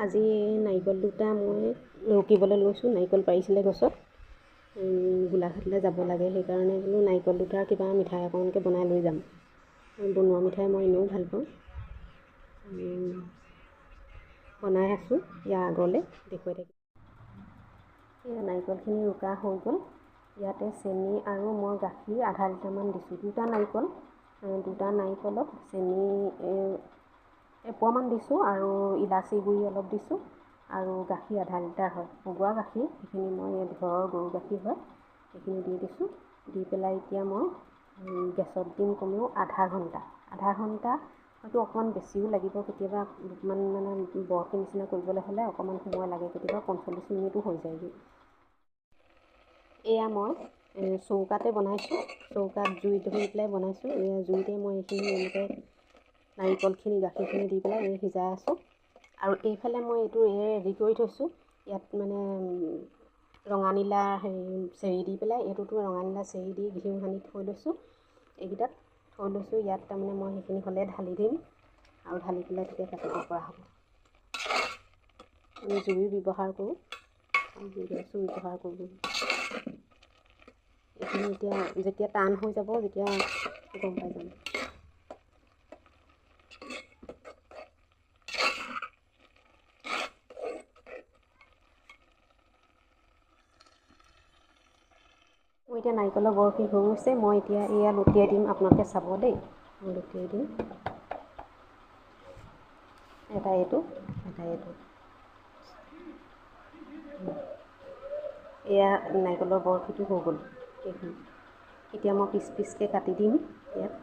আজি নাৰিকল দুটা মই ৰুকিবলৈ লৈছোঁ। নাৰিকল পাৰিছিলে গছত, গোলাঘাটলৈ যাব লাগে, সেইকাৰণে বোলো নাৰিকল দুটাৰ কিবা মিঠাই অকণকৈ বনাই লৈ যাম। বনোৱা মিঠাই মই এনেও ভাল পাওঁ, বনাই আছোঁ ইয়াৰ আগলৈ দেখুৱাই থাকিম। এয়া নাৰিকলখিনি ৰুকা হৈ গ'ল। ইয়াতে চেনি আৰু মই গাখীৰ আধা লিটাৰমান দিছোঁ। দুটা নাৰিকলত চেনি এপোৱামান দিছোঁ আৰু ইলাচি গুড়ি অলপ দিছোঁ আৰু গাখীৰ আধা লিটাৰ হয়, পগোৱা গাখীৰ। সেইখিনি মই ঘৰৰ গৰু গাখীৰ হয়, সেইখিনি দি দিছোঁ। দি পেলাই এতিয়া মই গেছত দিম কমেও আধা ঘণ্টা। হয়তো অকণমান বেছিও লাগিব, কেতিয়াবা অকণমান মানে বৰফি নিচিনা কৰিবলৈ হ'লে অকণমান সময় লাগে, কেতিয়াবা 45 মিনিটো হৈ যায়গৈ। এয়া মই চৌকাতে বনাইছোঁ, চৌকাত জুই ধৰি পেলাই বনাইছোঁ। এয়া জুইতে মই এইখিনি এনেকৈ নাৰিকলখিনি গাখীৰখিনি দি পেলাই সিজাই আছোঁ। আৰু এইফালে মই এইটো ৰেডি কৰি থৈছোঁ। ইয়াত মানে ৰঙা নীলা চেৰি দি পেলাই, এইটোতো ৰঙা নীলা চেৰি দি ঘিউ সানি থৈ লৈছোঁ। এইকেইটাত থৈ লৈছোঁ। ইয়াত তাৰমানে মই সেইখিনি হ'লে ঢালি দিম আৰু ঢালি পেলাই তেতিয়া কাটিব পৰা হ'ব। আমি জুই ব্যৱহাৰ কৰোঁ, জুই ব্যৱহাৰ কৰোঁ। এইখিনি এতিয়া যেতিয়া টান হৈ যাব, যেতিয়া গম পাই যাম। মোৰ এতিয়া নাৰিকলৰ বৰফি হৈ গৈছে। মই এতিয়া এয়া লুটিয়াই দিম, আপোনালোকে চাব দেই। মই লুটিয়াই দিম, এটা এইটো, এটা এইটো। এয়া নাৰিকলৰ বৰফিটো হৈ গ'ল এইখিনি। এতিয়া মই পিচ পিচকৈ কাটি দিম ইয়াত।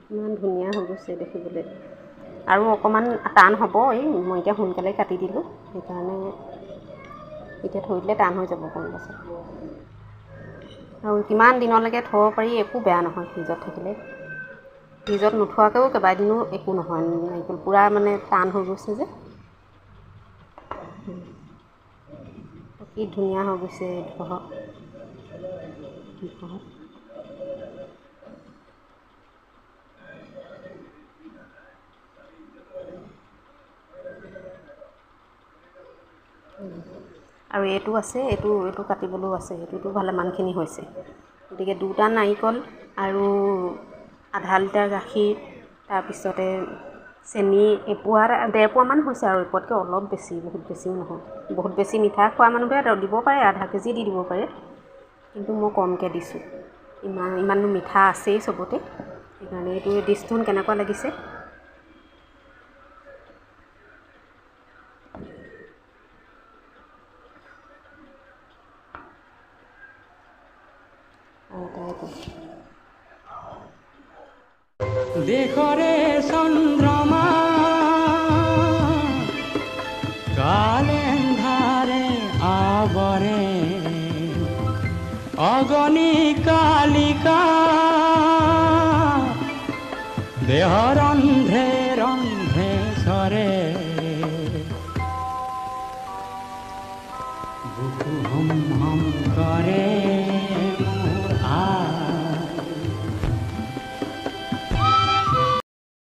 ইমান ধুনীয়া হৈ গৈছে দেখিবলৈ। আৰু অকণমান টান হ'ব, মই এতিয়া সোনকালে কাটি দিলোঁ, সেইকাৰণে এতিয়া থৈ দিলে টান হৈ যাব অকণমান পাছত। আৰু কিমান দিনলৈকে থ'ব পাৰি, একো বেয়া নহয় ফ্ৰিজত থাকিলে। ফ্ৰিজত নোথোৱাকৈও কেইবাদিনো একো নহয়। নাৰিকল পূৰা মানে টান হৈ গৈছে যে, কি ধুনীয়া হৈ গৈছে জোখত। আৰু এইটো আছে, এইটো কাটিবলৈও আছে, এইটোতো ভালেমানখিনি হৈছে। গতিকে দুটা নাৰিকল আৰু আধা লিটাৰ গাখীৰ, তাৰপিছতে চেনি ডেৰ পোৱামান হৈছে, আৰু এপোৱাতকৈ অলপ বেছি, বহুত বেছিও নহয়। বহুত বেছি মিঠা খোৱা মানুহবোৰে দিব পাৰে, আধা কেজি দি দিব পাৰে, কিন্তু মই কমকৈ দিছোঁ। ইমানো মিঠা আছেই চবতে, সেইকাৰণে এইটো ডিছটো কেনেকুৱা লাগিছে। দেখৰে চন্দ্ৰমা কালেন্ধাৰে আবৰে অগণি কালিকা দেহ ৰন্ধ্ৰে ৰন্ধ্ৰে সৰে বুকু হম হম